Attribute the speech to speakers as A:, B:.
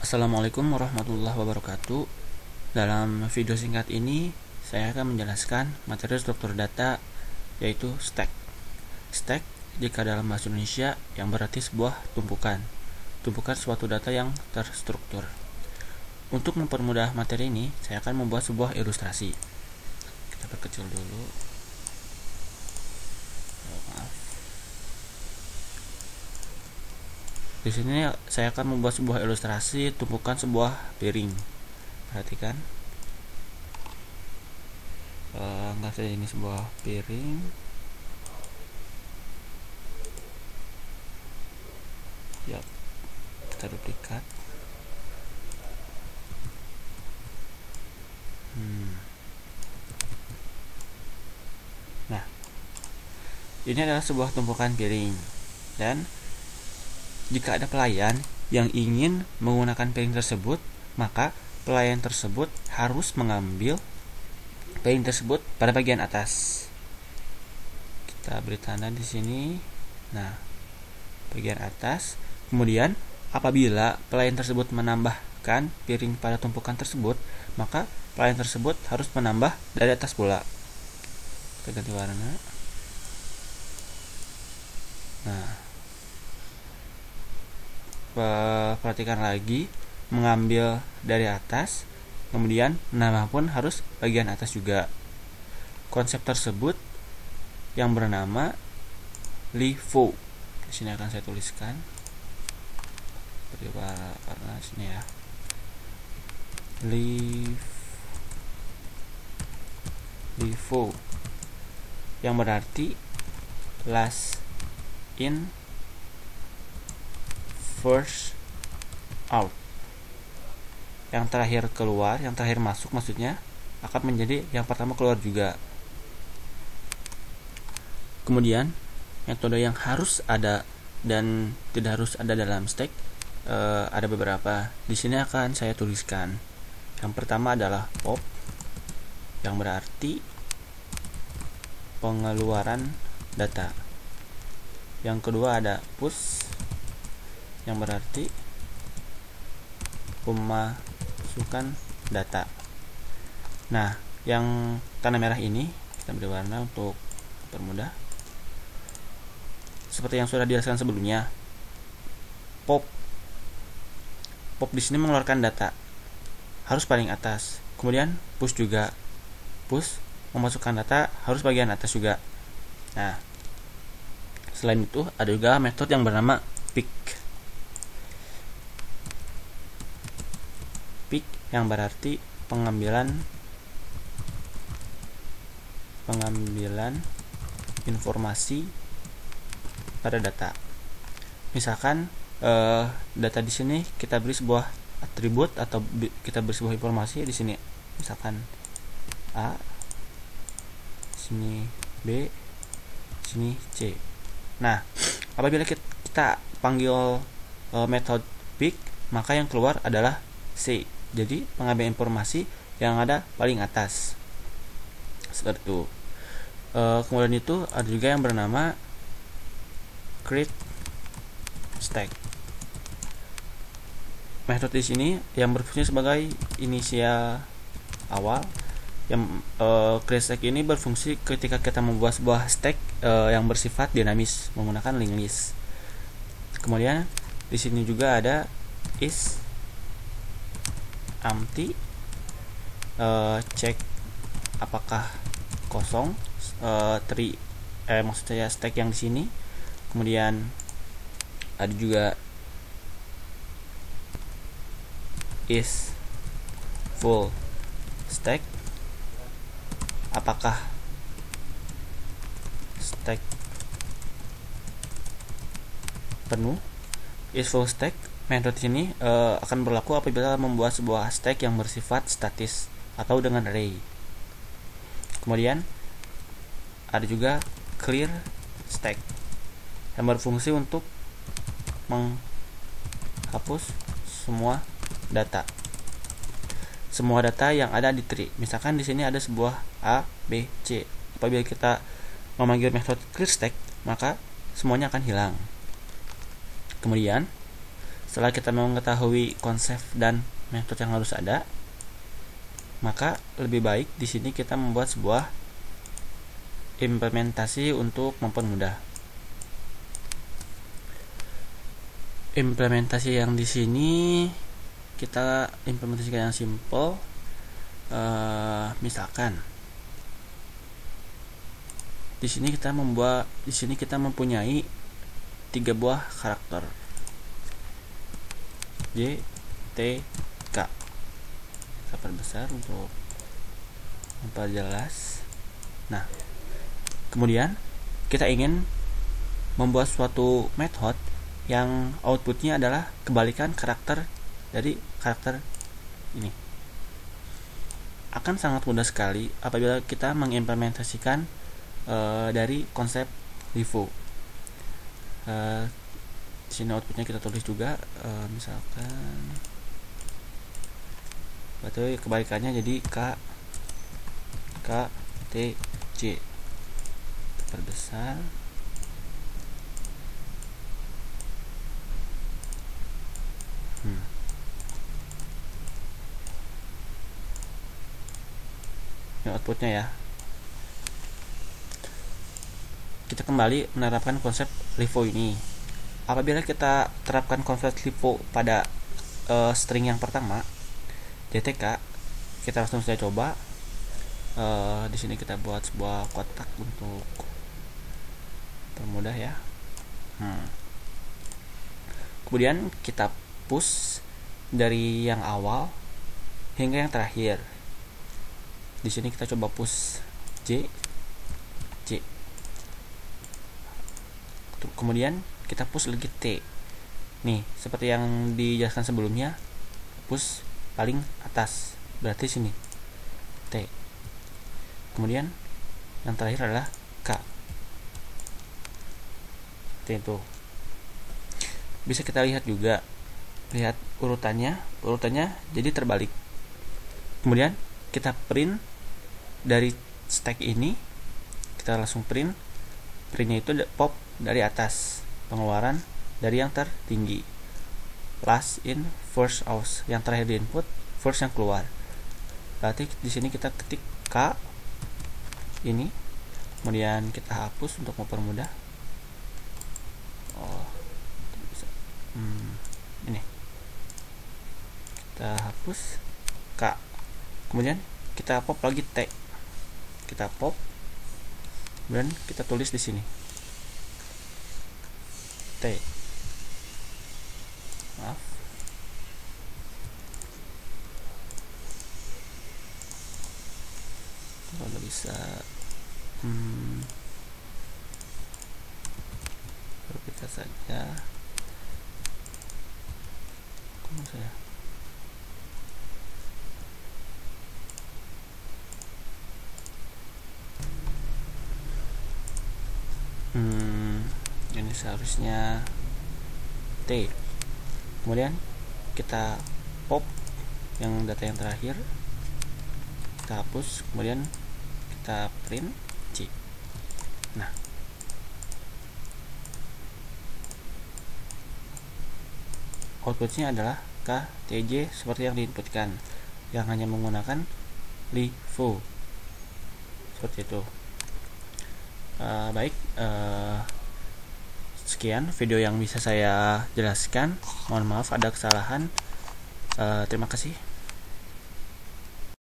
A: Assalamualaikum warahmatullahi wabarakatuh. Dalam video singkat ini, saya akan menjelaskan materi struktur data, yaitu stack. Stack, jika dalam bahasa Indonesia, yang berarti sebuah tumpukan suatu data yang terstruktur. Untuk mempermudah materi ini, saya akan membuat sebuah ilustrasi. Kita perkecil dulu. Maaf. Di sini saya akan membuat sebuah ilustrasi tumpukan sebuah piring. Perhatikan, anggap saja ini sebuah piring. Ya, kita duplikat. Nah, ini adalah sebuah tumpukan piring, dan jika ada pelayan yang ingin menggunakan piring tersebut, maka pelayan tersebut harus mengambil piring tersebut pada bagian atas. Kita beri tanda di sini. Nah, bagian atas. Kemudian, apabila pelayan tersebut menambahkan piring pada tumpukan tersebut, maka pelayan tersebut harus menambah dari atas pula. Kita ganti warna. Nah, perhatikan lagi, mengambil dari atas, kemudian menambah pun harus bagian atas juga. Konsep tersebut yang bernama LIFO. Di sini akan saya tuliskan warna sini ya. LIFO yang berarti last in first out. Yang terakhir keluar, yang terakhir masuk maksudnya, akan menjadi yang pertama keluar juga. Kemudian, metode yang harus ada dan tidak harus ada dalam stack ada beberapa. Di sini akan saya tuliskan. Yang pertama adalah pop, yang berarti pengeluaran data. Yang kedua ada push, yang berarti pemasukan data. Nah, yang tanda merah ini kita beri warna untuk permudah. Seperti yang sudah dijelaskan sebelumnya, pop di sini mengeluarkan data, harus paling atas. Kemudian push juga, push memasukkan data harus bagian atas juga. Nah, selain itu ada juga metode yang bernama pick. Pick yang berarti pengambilan informasi pada data. Misalkan data di sini kita beri sebuah atribut atau kita beri sebuah informasi di sini. Misalkan A, sini B, sini C. Nah, apabila kita panggil metode pick, maka yang keluar adalah C. Jadi pengambil informasi yang ada paling atas. Seperti itu. Kemudian itu ada juga yang bernama create stack. Metode di sini yang berfungsi sebagai inisial awal. Yang create stack ini berfungsi ketika kita membuat sebuah stack yang bersifat dinamis menggunakan linked list. Kemudian di sini juga ada is empty, cek apakah kosong, maksudnya stack yang di sini. Kemudian ada juga is full stack, apakah stack penuh. Is full stack metode ini akan berlaku apabila membuat sebuah stack yang bersifat statis atau dengan array. Kemudian ada juga clear stack yang berfungsi untuk menghapus semua data yang ada di tree. Misalkan di sini ada sebuah A, B, C. Apabila kita memanggil metode clear stack, maka semuanya akan hilang. Kemudian Setelah kita mengetahui konsep dan metode yang harus ada, maka lebih baik di sini kita membuat sebuah implementasi untuk mempermudah. Implementasi yang di sini kita implementasikan yang simple. Misalkan di sini kita mempunyai 3 buah karakter J, T, K. Kita perbesar untuk memperjelas. Nah, kemudian kita ingin membuat suatu method yang outputnya adalah kebalikan karakter dari karakter ini. Akan sangat mudah sekali apabila kita mengimplementasikan dari konsep LIFO. Di sini outputnya kita tulis juga, misalkan berarti kebalikannya jadi K T J. Perbesar. Ini outputnya ya. Kita kembali menerapkan konsep LIFO ini. Apabila kita terapkan konsep LIFO pada string yang pertama, DTK, kita langsung saja coba. Di sini kita buat sebuah kotak untuk permudah ya. Kemudian kita push dari yang awal hingga yang terakhir. Di sini kita coba push J. Kemudian kita push lagi T. Nih, seperti yang dijelaskan sebelumnya, push paling atas, berarti sini T. Kemudian yang terakhir adalah K. Itu bisa kita lihat juga, lihat urutannya jadi terbalik. Kemudian kita print dari stack ini, kita langsung printnya itu pop dari atas, pengeluaran dari yang tertinggi, last in first out, yang terakhir di input, first yang keluar. Berarti di sini kita ketik K ini, kemudian kita hapus untuk mempermudah. Ini kita hapus K, kemudian kita pop lagi T, kita pop, kemudian kita tulis di sini T. Maaf, kalau bisa kita saja. Saya ini seharusnya T. Kemudian kita pop yang data yang terakhir, kita hapus, kemudian kita print C. Nah, outputnya adalah KTJ seperti yang diinputkan, yang hanya menggunakan LIFO seperti itu. Baik, sekian video yang bisa saya jelaskan. Mohon maaf ada kesalahan. Terima kasih.